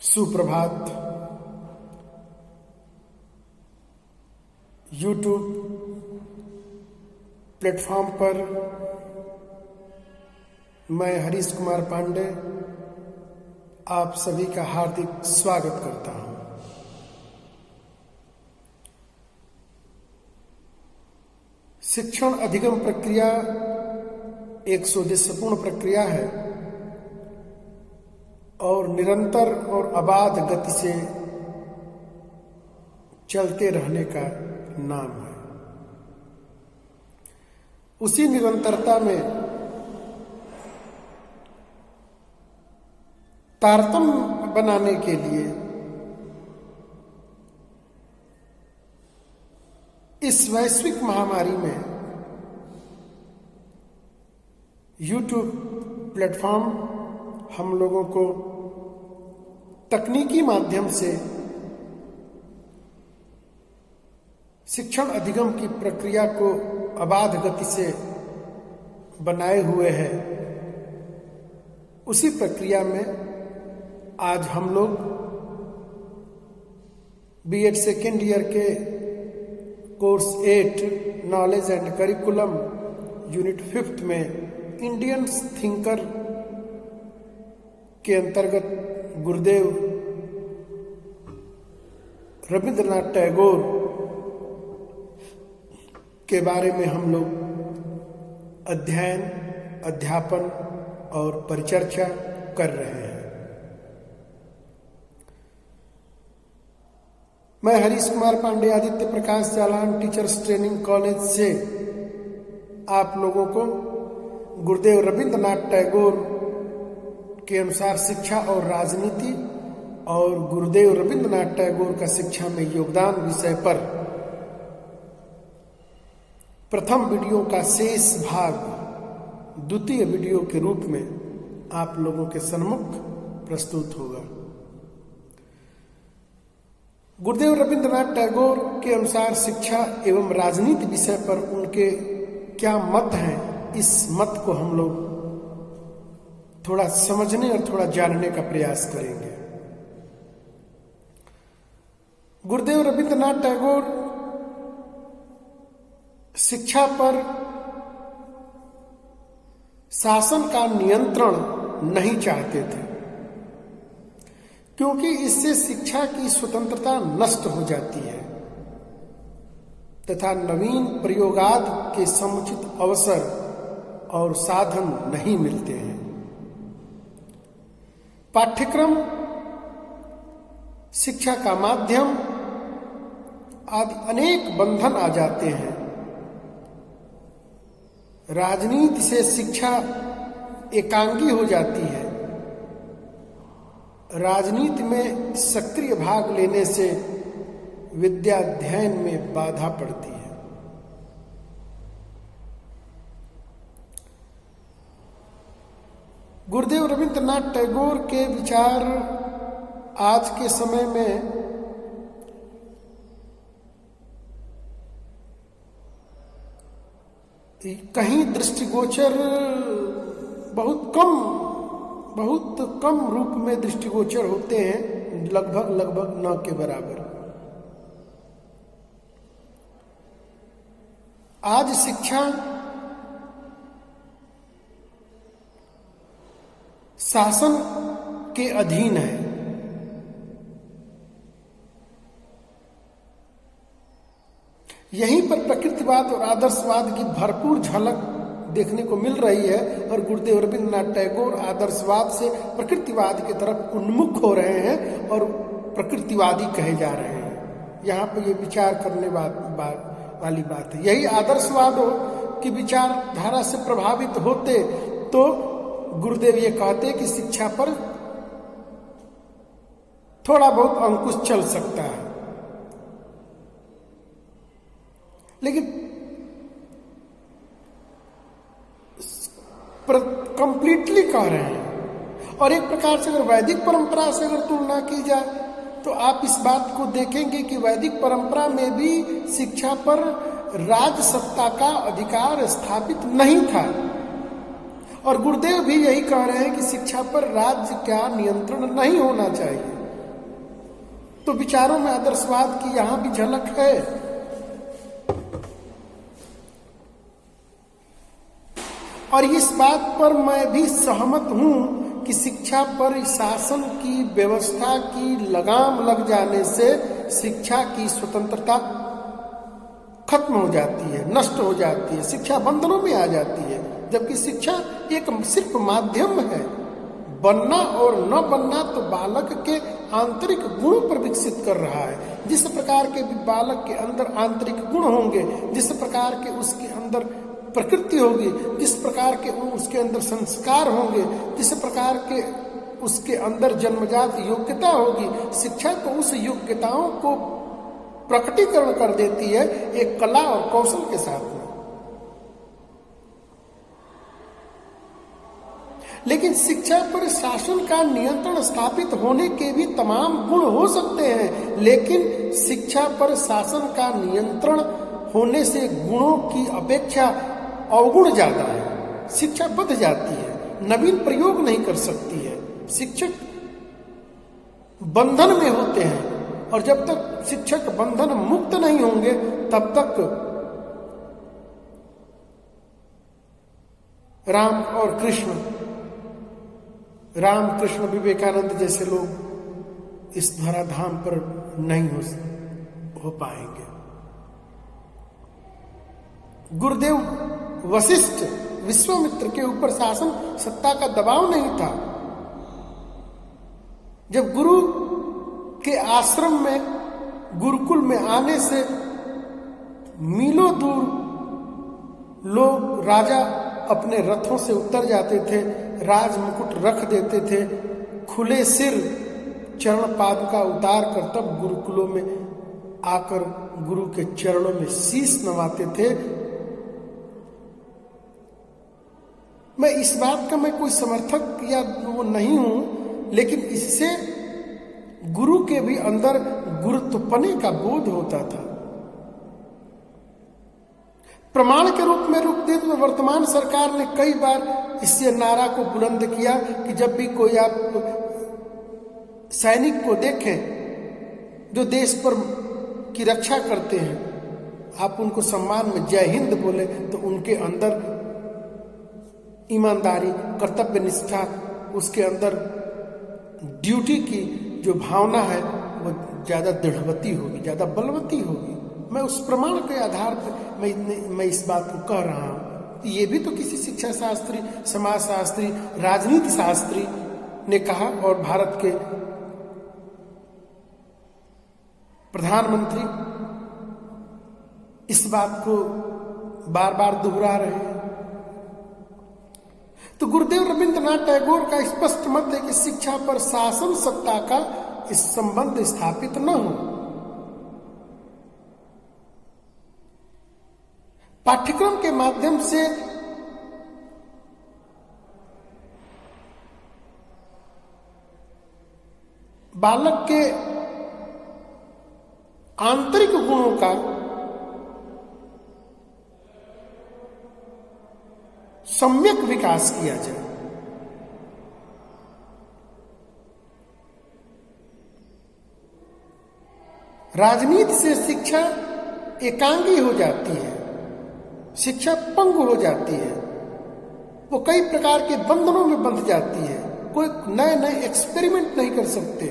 सुप्रभात। YouTube platform पर मैं हरीश कुमार पांडे आप सभी का हार्दिक स्वागत करता हूं। शिक्षण अधिगम प्रक्रिया एक सुउद्देश्यपूर्ण प्रक्रिया है और निरंतर और अबाध गति से चलते रहने का नाम है। उसी निरंतरता में तारतम्य बनाने के लिए इस वैश्विक महामारी में यूट्यूब प्लेटफॉर्म हम लोगों को तकनीकी माध्यम से शिक्षण अधिगम की प्रक्रिया को अबाध गति से बनाए हुए है। उसी प्रक्रिया में आज हम लोग बीएड सेकेंड ईयर के course 8 knowledge and curriculum unit 5 में इंडियन थिंकर के अंतर्गत गुरुदेव रविंद्रनाथ टैगोर के बारे में हम लोग अध्ययन, अध्यापन और परिचर्चा कर रहे हैं। मैं हरीश कुमार पांडे आदित्य प्रकाश जालान टीचर्स ट्रेनिंग कॉलेज से आप लोगों को गुरुदेव रविंद्रनाथ टैगोर के अनुसार शिक्षा और राजनीति और गुरुदेव रविंद्रनाथ टैगोर का शिक्षा में योगदान विषय पर प्रथम वीडियो का शेष भाग द्वितीय वीडियो के रूप में आप लोगों के सम्मुख प्रस्तुत होगा। गुरुदेव रविंद्रनाथ टैगोर के अनुसार शिक्षा एवं राजनीति विषय पर उनके क्या मत हैं, इस मत को हम लोग थोड़ा समझने और थोड़ा जानने का प्रयास करेंगे। गुरुदेव रविंद्रनाथ टैगोर शिक्षा पर शासन का नियंत्रण नहीं चाहते थे, क्योंकि इससे शिक्षा की स्वतंत्रता नष्ट हो जाती है तथा नवीन प्रयोगाद के समुचित अवसर और साधन नहीं मिलते हैं। पाठ्यक्रम, शिक्षा का माध्यम आदि अनेक बंधन आ जाते हैं। राजनीति से शिक्षा एकांगी हो जाती है। राजनीति में सक्रिय भाग लेने से विद्या अध्ययन में बाधा पड़ती है। गुरुदेव रविंद्रनाथ टैगोर के विचार आज के समय में कहीं दृष्टिगोचर बहुत कम रूप में दृष्टिगोचर होते हैं, लगभग न के बराबर। आज शिक्षा शासन के अधीन है। यहीं पर प्रकृतिवाद और आदर्शवाद की भरपूर झलक देखने को मिल रही है और गुरुदेव रविंद्रनाथ टैगोर आदर्शवाद से प्रकृतिवाद की तरफ उन्मुख हो रहे हैं और प्रकृतिवादी कहे जा रहे हैं। यहाँ पर ये विचार करने वाली बात है। यही आदर्शवादों की विचारधारा से प्रभावित होते तो गुरुदेव ये कहते कि शिक्षा पर थोड़ा बहुत अंकुश चल सकता है, लेकिन कंप्लीटली कह रहे हैं। और एक प्रकार से अगर वैदिक परंपरा से अगर तुलना की जाए तो आप इस बात को देखेंगे कि वैदिक परंपरा में भी शिक्षा पर राज सत्ता का अधिकार स्थापित नहीं था। और गुरुदेव भी यही कह रहे हैं कि शिक्षा पर राज्य का नियंत्रण नहीं होना चाहिए। तो विचारों में आदर्शवाद की यहां भी झलक है। और इस बात पर मैं भी सहमत हूं कि शिक्षा पर शासन की व्यवस्था की लगाम लग जाने से शिक्षा की स्वतंत्रता खत्म हो जाती है, नष्ट हो जाती है, शिक्षा बंधनों में आ जाती है। जबकि शिक्षा एक सिर्फ माध्यम है। बनना और न बनना तो बालक के आंतरिक गुणों पर विकसित कर रहा है। जिस प्रकार के बालक के अंदर आंतरिक गुण होंगे, जिस प्रकार के उसके अंदर प्रकृति होगी, जिस प्रकार के उसके अंदर संस्कार होंगे, जिस प्रकार के उसके अंदर जन्मजात योग्यता होगी, शिक्षा तो उस योग्यताओं को प्रकटीकरण कर देती है एक कला और कौशल के साथ में। लेकिन शिक्षा पर शासन का नियंत्रण स्थापित होने के भी तमाम गुण हो सकते हैं, लेकिन शिक्षा पर शासन का नियंत्रण होने से गुणों की अपेक्षा अवगुण ज्यादा है। शिक्षा बंध जाती है, नवीन प्रयोग नहीं कर सकती है। शिक्षक बंधन में होते हैं, और जब तक शिक्षक बंधन मुक्त नहीं होंगे तब तक राम और कृष्ण, राम कृष्ण विवेकानंद जैसे लोग इस धराधाम पर नहीं हो पाएंगे। गुरुदेव वशिष्ठ विश्वामित्र के ऊपर शासन सत्ता का दबाव नहीं था। जब गुरु के आश्रम में, गुरुकुल में आने से मीलों दूर लोग, राजा अपने रथों से उतर जाते थे, राज मुकुट रख देते थे, खुले सिर चरण पादुका उतार कर तब गुरुकुलों में आकर गुरु के चरणों में शीश नवाते थे। मैं इस बात का मैं कोई समर्थक या वो नहीं हूं, लेकिन इससे गुरु के भी अंदर गुरुत्वपने का बोध होता था। प्रमाण के रूप में रुकते तो वर्तमान सरकार ने कई बार इससे नारा को बुलंद किया कि जब भी कोई आप सैनिक को देखें जो देश पर की रक्षा करते हैं, आप उनको सम्मान में जय हिंद बोले तो उनके अंदर ईमानदारी, कर्तव्य निष्ठा, उसके अंदर ड्यूटी की जो भावना है वो ज्यादा दृढ़वती होगी, ज्यादा बलवती होगी। मैं उस प्रमाण के आधार पर मैं इस बात को कह रहा हूं। ये भी तो किसी शिक्षा शास्त्री, समाज शास्त्री, राजनीति शास्त्री ने कहा, और भारत के प्रधानमंत्री इस बात को बार बार दोहरा रहे हैं। तो गुरुदेव रविंद्रनाथ टैगोर का स्पष्ट मत है कि शिक्षा पर शासन सत्ता का इस संबंध स्थापित न हो। पाठ्यक्रम के माध्यम से बालक के आंतरिक गुणों का सम्यक विकास किया जाए। राजनीति से शिक्षा एकांगी हो जाती है, शिक्षा पंगु हो जाती है, वो कई प्रकार के बंधनों में बंध जाती है, कोई नए नए एक्सपेरिमेंट नहीं कर सकते।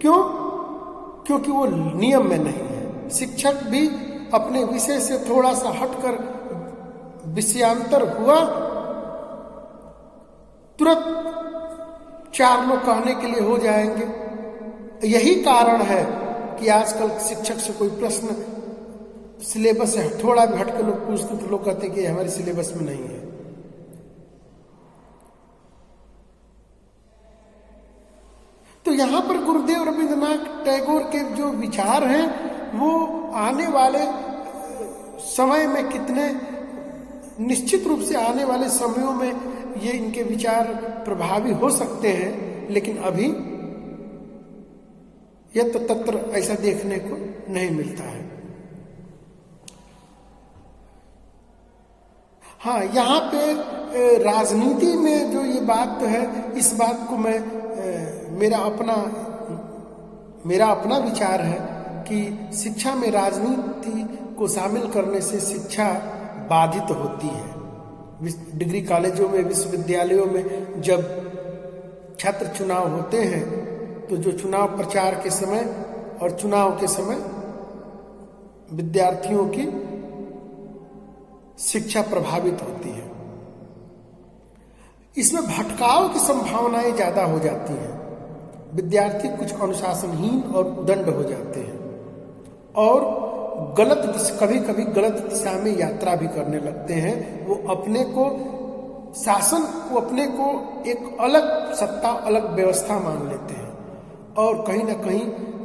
क्यों? क्योंकि वो नियम में नहीं है। शिक्षक भी अपने विषय से थोड़ा सा हटकर विषयांतर हुआ, तुरंत चार लोग कहने के लिए हो जाएंगे। यही कारण है कि आजकल शिक्षक से कोई प्रश्न सिलेबस से थोड़ा भी हटकर लोग पूछते तो लोग कहते कि हमारे सिलेबस में नहीं है। तो यहां पर गुरुदेव रविंद्रनाथ टैगोर के जो विचार हैं वो आने वाले समय में कितने, निश्चित रूप से आने वाले समयों में ये इनके विचार प्रभावी हो सकते हैं, लेकिन अभी यत्र तत्र ऐसा देखने को नहीं मिलता है। हाँ, यहाँ पे राजनीति में जो ये बात है, इस बात को मैं मेरा अपना मेरा अपना विचार है कि शिक्षा में राजनीति को शामिल करने से शिक्षा बाधित होती है। डिग्री कॉलेजों में, विश्वविद्यालयों में जब छात्र चुनाव होते हैं तो जो चुनाव प्रचार के समय और चुनाव के समय विद्यार्थियों की शिक्षा प्रभावित होती है। इसमें भटकाव की संभावनाएं ज्यादा हो जाती हैं। विद्यार्थी कुछ अनुशासनहीन और उदंड हो जाते हैं और कभी कभी गलत दिशा में यात्रा भी करने लगते हैं। वो अपने को एक अलग सत्ता, अलग व्यवस्था मान लेते हैं और कहीं ना कहीं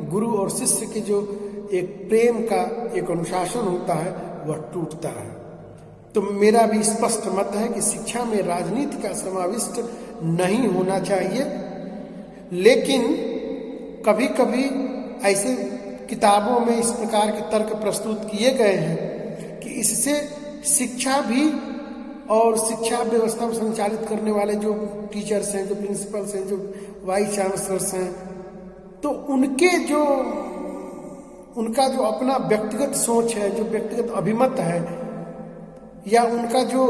गुरु और शिष्य के जो एक प्रेम का एक अनुशासन होता है वह टूटता है। तो मेरा भी स्पष्ट मत है कि शिक्षा में राजनीति का समाविष्ट नहीं होना चाहिए, लेकिन कभी कभी ऐसे किताबों में इस प्रकार के तर्क प्रस्तुत किए गए हैं कि इससे शिक्षा भी और शिक्षा व्यवस्था में संचालित करने वाले जो टीचर्स हैं, जो प्रिंसिपल्स हैं, जो वाइस चांसलर्स हैं, तो उनका जो अपना व्यक्तिगत सोच है, जो व्यक्तिगत अभिमत है, या उनका जो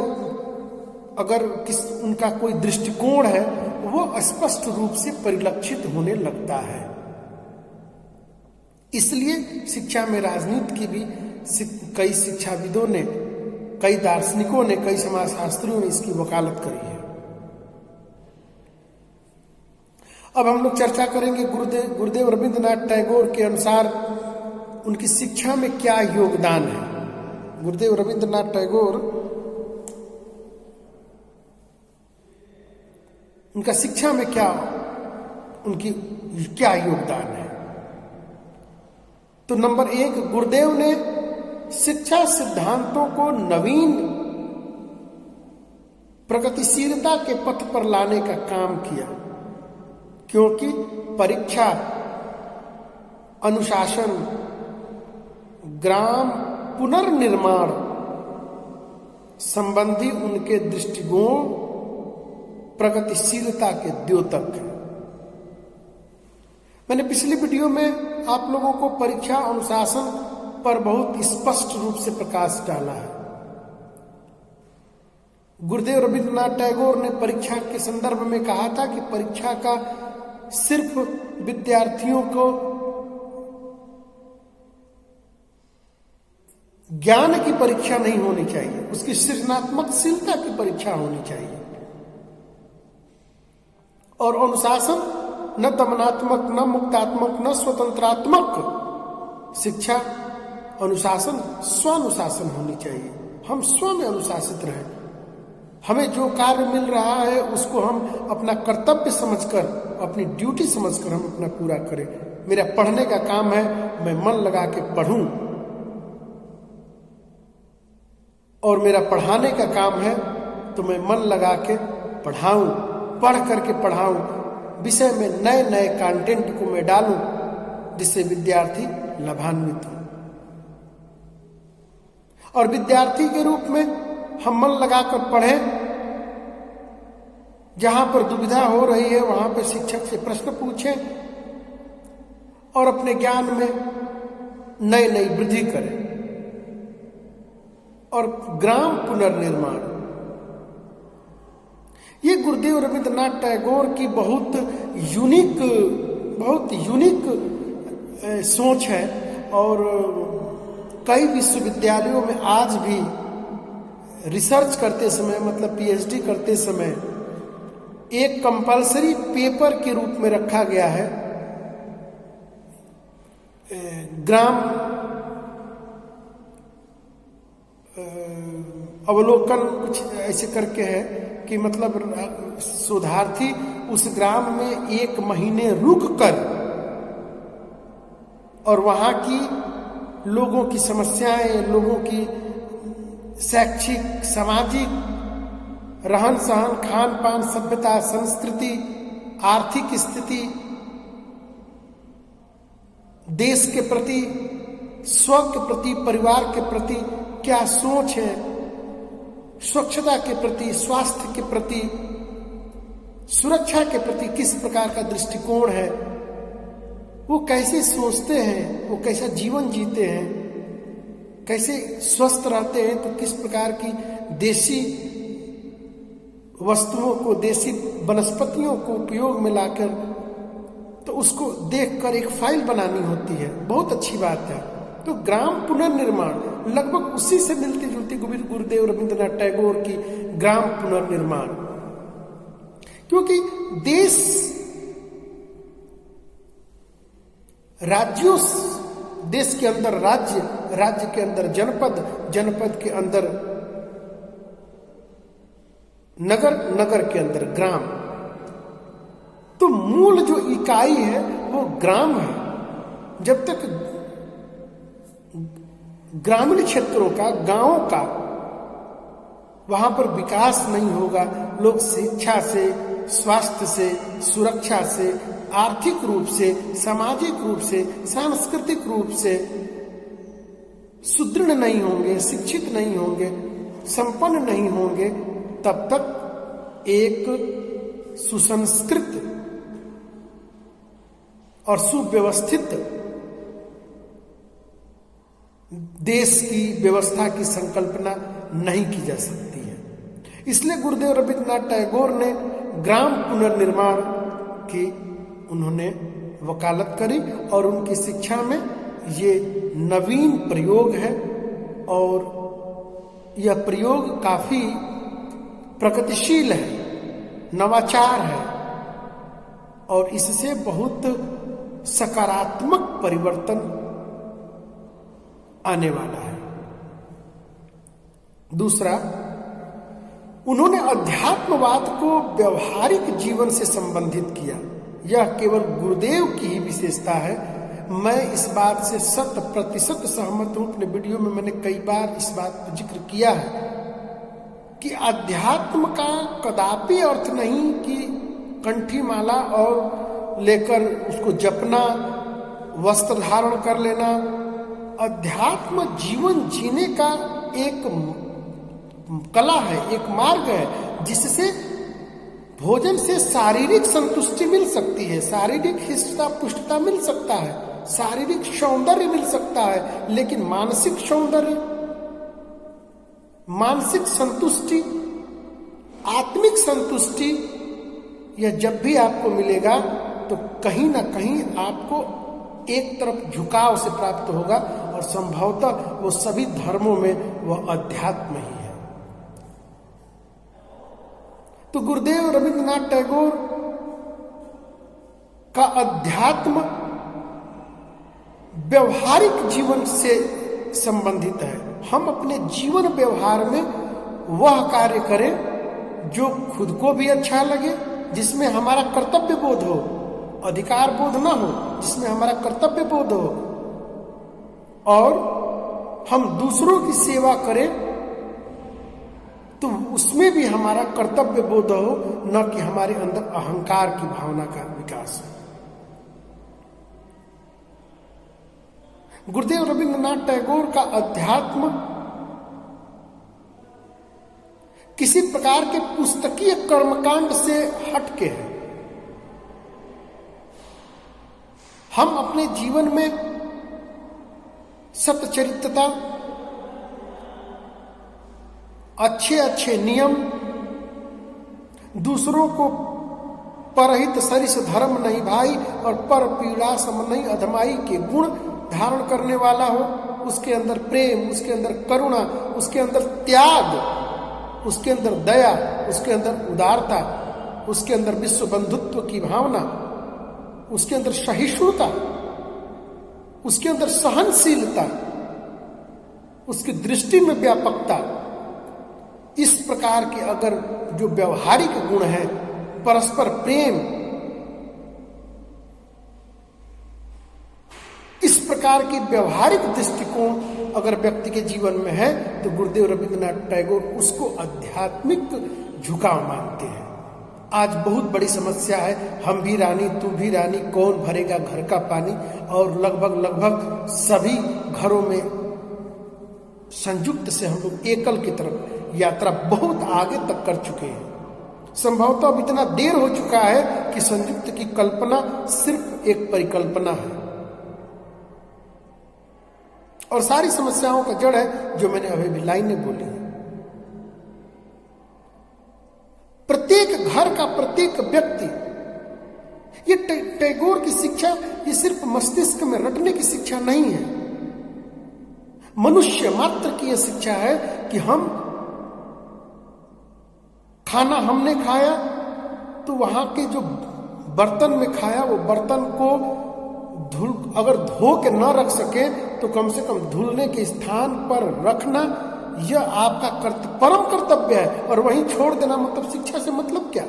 उनका कोई दृष्टिकोण है वो स्पष्ट रूप से परिलक्षित होने लगता है। इसलिए शिक्षा में राजनीति की भी कई शिक्षाविदों ने, कई दार्शनिकों ने, कई समाजशास्त्रियों ने इसकी वकालत करी है। अब हम लोग चर्चा करेंगे गुरुदेव रविंद्रनाथ टैगोर के अनुसार उनकी शिक्षा में क्या योगदान है। गुरुदेव रविंद्रनाथ टैगोर, उनका शिक्षा में क्या योगदान है। तो नंबर 1, गुरुदेव ने शिक्षा सिद्धांतों को नवीन प्रगतिशीलता के पथ पर लाने का काम किया, क्योंकि परीक्षा, अनुशासन, ग्राम पुनर्निर्माण संबंधी उनके दृष्टिकोण प्रगतिशीलता के द्योतक है। मैंने पिछली वीडियो में आप लोगों को परीक्षा अनुशासन पर बहुत स्पष्ट रूप से प्रकाश डाला है। गुरुदेव रविंद्रनाथ टैगोर ने परीक्षा के संदर्भ में कहा था कि परीक्षा का सिर्फ विद्यार्थियों को ज्ञान की परीक्षा नहीं होनी चाहिए, उसकी सृजनात्मकशीलता की परीक्षा होनी चाहिए। और अनुशासन न दमनात्मक, न मुक्तात्मक, न स्वतंत्रात्मक शिक्षा, अनुशासन स्वानुशासन होनी चाहिए। हम स्व में अनुशासित रहें। हमें जो कार्य मिल रहा है उसको हम अपना कर्तव्य समझकर, अपनी ड्यूटी समझकर हम अपना पूरा करें। मेरा पढ़ने का काम है, मैं मन लगा के पढ़ूं, और मेरा पढ़ाने का काम है तो मैं मन लगा के पढ़ाऊं, पढ़ करके पढ़ाऊं, विषय में नए नए कंटेंट को मैं डालूं जिससे विद्यार्थी लाभान्वित हो। और विद्यार्थी के रूप में हम मन लगाकर पढ़ें, जहां पर दुविधा हो रही है वहां पर शिक्षक से प्रश्न पूछें और अपने ज्ञान में नई नई वृद्धि करें। और ग्राम पुनर्निर्माण, ये गुरुदेव रविंद्रनाथ टैगोर की बहुत यूनिक सोच है। और कई विश्वविद्यालयों में आज भी रिसर्च करते समय, मतलब पीएचडी करते समय, एक कंपलसरी पेपर के रूप में रखा गया है ग्राम अवलोकन, कुछ ऐसे करके है कि मतलब शोधार्थी उस ग्राम में 1 महीने रुक कर और वहां की लोगों की समस्याएं, लोगों की शैक्षिक, सामाजिक रहन सहन, खान पान, सभ्यता, संस्कृति, आर्थिक स्थिति, देश के प्रति, स्व के प्रति, परिवार के प्रति क्या सोच है, स्वच्छता के प्रति, स्वास्थ्य के प्रति, सुरक्षा के प्रति किस प्रकार का दृष्टिकोण है, वो कैसे सोचते हैं, वो कैसा जीवन जीते हैं, कैसे स्वस्थ रहते हैं, तो किस प्रकार की देसी वस्तुओं को, देसी वनस्पतियों को उपयोग में लाकर, तो उसको देखकर एक फाइल बनानी होती है। बहुत अच्छी बात है। तो ग्राम पुनर्निर्माण लगभग उसी से मिलती जुलती गुरुदेव रविंद्रनाथ टैगोर की ग्राम पुनर्निर्माण, क्योंकि देश राज्यों, देश के अंदर राज्य, राज्य के अंदर जनपद, जनपद के अंदर नगर, नगर के अंदर ग्राम। तो मूल जो इकाई है वो ग्राम है। जब तक ग्रामीण क्षेत्रों का, गांवों का वहां पर विकास नहीं होगा, लोग शिक्षा से, स्वास्थ्य से, सुरक्षा से, आर्थिक रूप से, सामाजिक रूप से, सांस्कृतिक रूप से सुदृढ़ नहीं होंगे, शिक्षित नहीं होंगे, संपन्न नहीं होंगे, तब तक एक सुसंस्कृत और सुव्यवस्थित देश की व्यवस्था की संकल्पना नहीं की जा सकती है। इसलिए गुरुदेव रविंद्रनाथ टैगोर ने ग्राम पुनर्निर्माण की उन्होंने वकालत करी और उनकी शिक्षा में ये नवीन प्रयोग है और यह प्रयोग काफी प्रगतिशील है, नवाचार है और इससे बहुत सकारात्मक परिवर्तन आने वाला है। दूसरा, उन्होंने अध्यात्मवाद को व्यवहारिक जीवन से संबंधित किया। यह केवल गुरुदेव की ही विशेषता है। मैं इस बात से 100% सहमत हूं। अपने वीडियो में मैंने कई बार इस बात पर जिक्र किया है कि अध्यात्म का कदापि अर्थ नहीं कि कंठी माला और लेकर उसको जपना, वस्त्र धारण कर लेना। अध्यात्म जीवन जीने का एक कला है, एक मार्ग है, जिससे भोजन से शारीरिक संतुष्टि मिल सकती है, शारीरिक हिष्टता पुष्टता मिल सकता है, शारीरिक सौंदर्य मिल सकता है, लेकिन मानसिक सौंदर्य, मानसिक संतुष्टि, आत्मिक संतुष्टि, यह जब भी आपको मिलेगा तो कहीं ना कहीं आपको एक तरफ झुकाव से प्राप्त होगा और संभवतः वो सभी धर्मों में वह अध्यात्म ही है। तो गुरुदेव रविंद्रनाथ टैगोर का अध्यात्म व्यवहारिक जीवन से संबंधित है। हम अपने जीवन व्यवहार में वह कार्य करें जो खुद को भी अच्छा लगे, जिसमें हमारा कर्तव्य बोध हो, अधिकार बोध ना हो, जिसमें हमारा कर्तव्य बोध हो, और हम दूसरों की सेवा करें तो उसमें भी हमारा कर्तव्य बोध हो, न कि हमारे अंदर अहंकार की भावना का विकास हो। गुरुदेव रविंद्रनाथ टैगोर का अध्यात्म किसी प्रकार के पुस्तकीय कर्मकांड से हटके है। हम अपने जीवन में सच्चरित्रता, अच्छे अच्छे नियम, दूसरों को परहित सरिस धर्म नहीं भाई और पर पीड़ा सम नहीं अधमाई के गुण धारण करने वाला हो। उसके अंदर प्रेम, उसके अंदर करुणा, उसके अंदर त्याग, उसके अंदर दया, उसके अंदर उदारता, उसके अंदर विश्व बंधुत्व की भावना, उसके अंदर सहिष्णुता, उसके अंदर सहनशीलता, उसकी दृष्टि में व्यापकता। इस प्रकार के अगर जो व्यवहारिक गुण है, परस्पर प्रेम, इस प्रकार के व्यवहारिक दृष्टिकोण अगर व्यक्ति के जीवन में है तो गुरुदेव रविंद्रनाथ टैगोर उसको आध्यात्मिक झुकाव मानते हैं। आज बहुत बड़ी समस्या है, हम भी रानी तू भी रानी, कौन भरेगा घर का पानी, और लगभग सभी घरों में संयुक्त से हम लोग एकल की तरफ यात्रा बहुत आगे तक कर चुके हैं। संभवतः अब इतना देर हो चुका है कि संयुक्त की कल्पना सिर्फ एक परिकल्पना है। और सारी समस्याओं का जड़ है जो मैंने अभी भी लाइनें बोली है। प्रत्येक घर का प्रत्येक व्यक्ति, ये टैगोर की शिक्षा ये सिर्फ मस्तिष्क में रटने की शिक्षा नहीं है, मनुष्य मात्र की यह शिक्षा है कि हम खाना हमने खाया तो वहां के जो बर्तन में खाया वो बर्तन को अगर धो के न रख सके तो कम से कम धुलने के स्थान पर रखना, यह आपका परम कर्तव्य है। और वहीं छोड़ देना मतलब शिक्षा से मतलब क्या?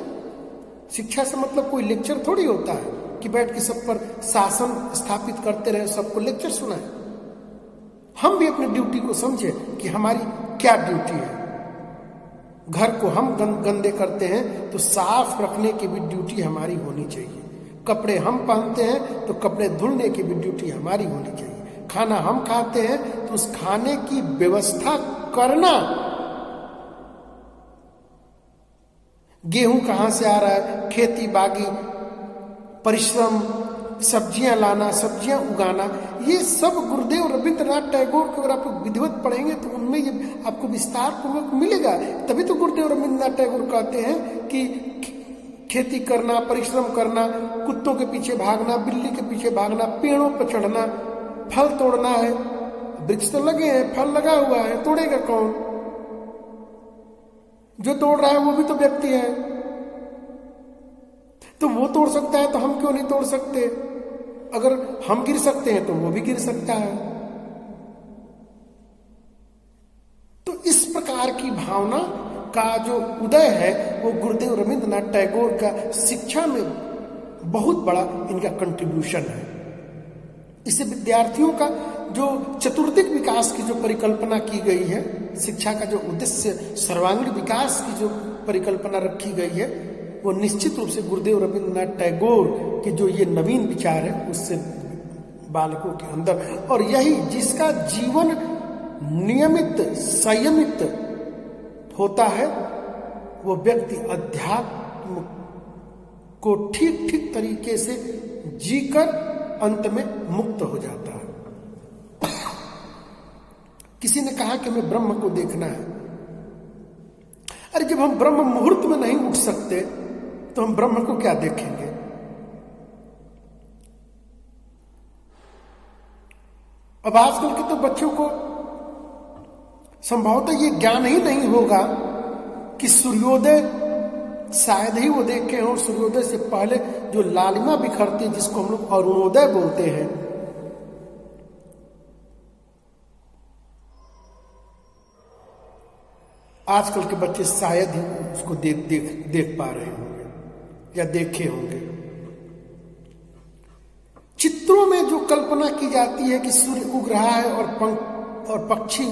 शिक्षा से मतलब कोई लेक्चर थोड़ी होता है कि बैठ के सब पर शासन स्थापित करते रहे, सबको लेक्चर सुनाए। हम भी अपनी ड्यूटी को समझे कि हमारी क्या ड्यूटी है। घर को हम गंदे करते हैं तो साफ रखने की भी ड्यूटी हमारी होनी चाहिए। कपड़े हम पहनते हैं तो कपड़े धुलने की भी ड्यूटी हमारी होनी चाहिए। खाना हम खाते हैं तो उस खाने की व्यवस्था करना, गेहूं कहां से आ रहा है, खेती बागी, परिश्रम, सब्जियां लाना, सब्जियां उगाना, ये सब गुरुदेव रविंद्रनाथ टैगोर को अगर आप विधिवत पढ़ेंगे तो उनमें ये आपको विस्तार पूर्वक मिलेगा। तभी तो गुरुदेव रविंद्रनाथ टैगोर कहते हैं कि खेती करना, परिश्रम करना, कुत्तों के पीछे भागना, बिल्ली के पीछे भागना, पेड़ों पर चढ़ना, फल तोड़ना है। वृक्ष तो लगे हैं, फल लगा हुआ है, तोड़ेगा कौन? जो तोड़ रहा है वो भी तो व्यक्ति है, तो वो तोड़ सकता है तो हम क्यों नहीं तोड़ सकते? अगर हम गिर सकते हैं तो वो भी गिर सकता है। तो इस प्रकार की भावना का जो उदय है वो गुरुदेव रविंद्रनाथ टैगोर का शिक्षा में बहुत बड़ा इनका कंट्रीब्यूशन है। इससे विद्यार्थियों का जो चतुर्दिक विकास की जो परिकल्पना की गई है, शिक्षा का जो उद्देश्य सर्वांगीण विकास की जो परिकल्पना रखी गई है, वो निश्चित रूप से गुरुदेव रविंद्रनाथ टैगोर के जो ये नवीन विचार है उससे बालकों के अंदर, और यही जिसका जीवन नियमित संयमित होता है वो व्यक्ति अध्यात्म को ठीक ठीक तरीके से जीकर अंत में मुक्त हो जाता है। किसी ने कहा कि हमें ब्रह्म को देखना है। अरे जब हम ब्रह्म मुहूर्त में नहीं उठ सकते तो हम ब्रह्म को क्या देखेंगे? अब आजकल के तो बच्चों को संभवतः ये ज्ञान ही नहीं होगा कि सूर्योदय शायद ही वो देखे हों। सूर्योदय से पहले जो लालिमा बिखरती है जिसको हम लोग अरुणोदय बोलते हैं, आजकल के बच्चे शायद ही उसको देख पा रहे होंगे या देखे होंगे। चित्रों में जो कल्पना की जाती है कि सूर्य उग रहा है और पक्षी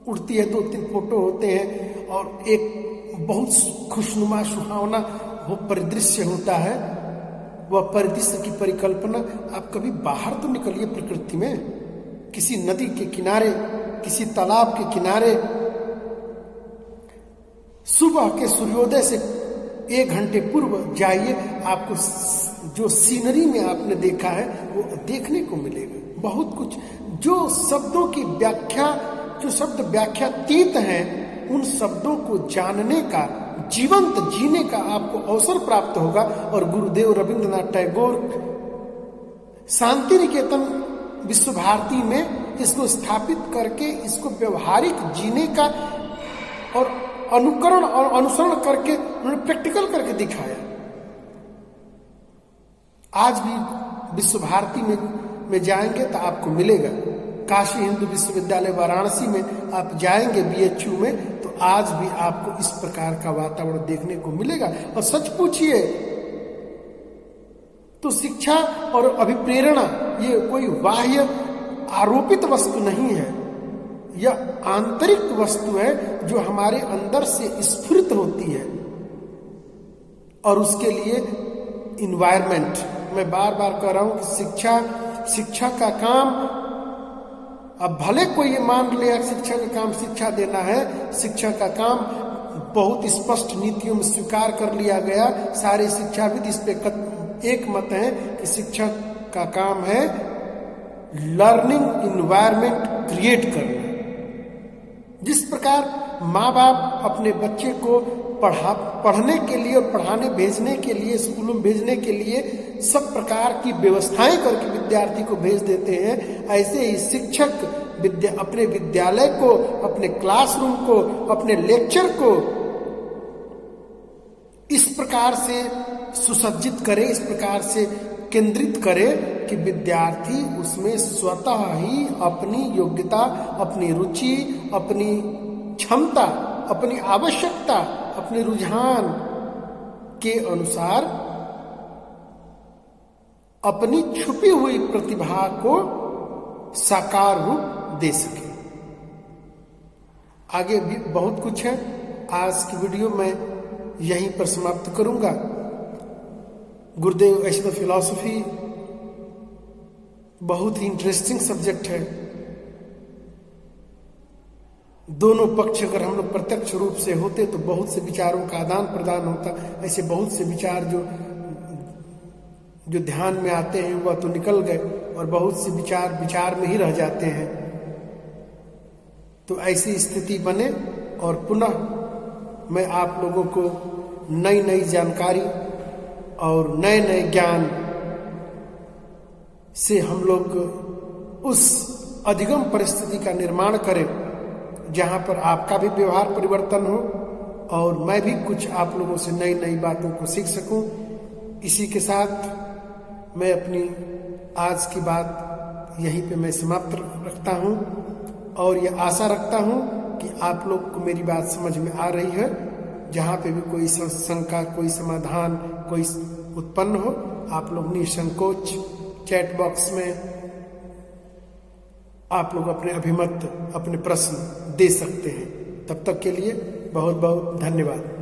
उड़ती है, 2-3 फोटो होते हैं और एक बहुत खुशनुमा सुहावना वो परिदृश्य होता है, वह परिदृश्य की परिकल्पना। आप कभी बाहर तो निकलिए प्रकृति में, किसी नदी के किनारे, किसी तालाब के किनारे, सुबह के सूर्योदय से 1 घंटे पूर्व जाइए, आपको जो सीनरी में आपने देखा है वो देखने को मिलेगा। बहुत कुछ जो शब्दों की व्याख्या, जो शब्द व्याख्यातीत हैं, उन शब्दों को जानने का, जीवंत जीने का आपको अवसर प्राप्त होगा। और गुरुदेव रविंद्रनाथ टैगोर शांति निकेतन विश्व भारती में इसको स्थापित करके इसको व्यवहारिक जीने का और अनुकरण और अनुसरण करके उन्होंने प्रैक्टिकल करके दिखाया। आज भी विश्व भारती में जाएंगे तो आपको मिलेगा। काशी हिंदू विश्वविद्यालय वाराणसी में आप जाएंगे BHU में तो आज भी आपको इस प्रकार का वातावरण देखने को मिलेगा। और सच पूछिए तो शिक्षा और अभिप्रेरणा ये कोई बाह्य आरोपित वस्तु नहीं है, यह आंतरिक वस्तु है जो हमारे अंदर से स्फुरित होती है। और उसके लिए इन्वायरमेंट, मैं बार बार कह रहा हूं कि शिक्षा का काम, अब भले कोई ये मान ले शिक्षा का काम शिक्षा देना है, शिक्षा का काम बहुत स्पष्ट नीतियों में स्वीकार कर लिया गया। सारे शिक्षाविद इस पे एक मत है कि शिक्षा का काम है लर्निंग इन्वायरमेंट क्रिएट करना। जिस प्रकार माँ बाप अपने बच्चे को पढ़ने के लिए और पढ़ाने भेजने के लिए, स्कूलों में भेजने के लिए सब प्रकार की व्यवस्थाएं करके विद्यार्थी को भेज देते हैं, ऐसे ही शिक्षक अपने विद्यालय को, अपने क्लासरूम को, अपने लेक्चर को इस प्रकार से सुसज्जित करे, इस प्रकार से केंद्रित करे कि विद्यार्थी उसमें स्वतः ही अपनी योग्यता, अपनी रुचि, अपनी क्षमता, अपनी आवश्यकता, अपने रुझान के अनुसार अपनी छुपी हुई प्रतिभा को साकार रूप दे सके। आगे भी बहुत कुछ है, आज की वीडियो में यहीं पर समाप्त करूंगा। गुरुदेव ऐसे तो फिलॉसफी बहुत ही इंटरेस्टिंग सब्जेक्ट है। दोनों पक्ष अगर हम लोग प्रत्यक्ष रूप से होते तो बहुत से विचारों का आदान प्रदान होता। ऐसे बहुत से विचार जो ध्यान में आते हैं वह तो निकल गए, और बहुत से विचार में ही रह जाते हैं। तो ऐसी स्थिति बने और पुनः मैं आप लोगों को नई नई जानकारी और नए नए ज्ञान से हम लोग उस अधिगम परिस्थिति का निर्माण करें जहां पर आपका भी व्यवहार परिवर्तन हो और मैं भी कुछ आप लोगों से नई नई बातों को सीख सकूं। इसी के साथ मैं अपनी आज की बात यहीं पे मैं समाप्त रखता हूं, और यह आशा रखता हूं कि आप लोग को मेरी बात समझ में आ रही है। जहां पे भी कोई शंका, कोई समाधान कोई उत्पन्न हो, आप लोग निसंकोच चैट बॉक्स में आप लोग अपने अभिमत, अपने प्रश्न दे सकते हैं। तब तक के लिए बहुत बहुत धन्यवाद।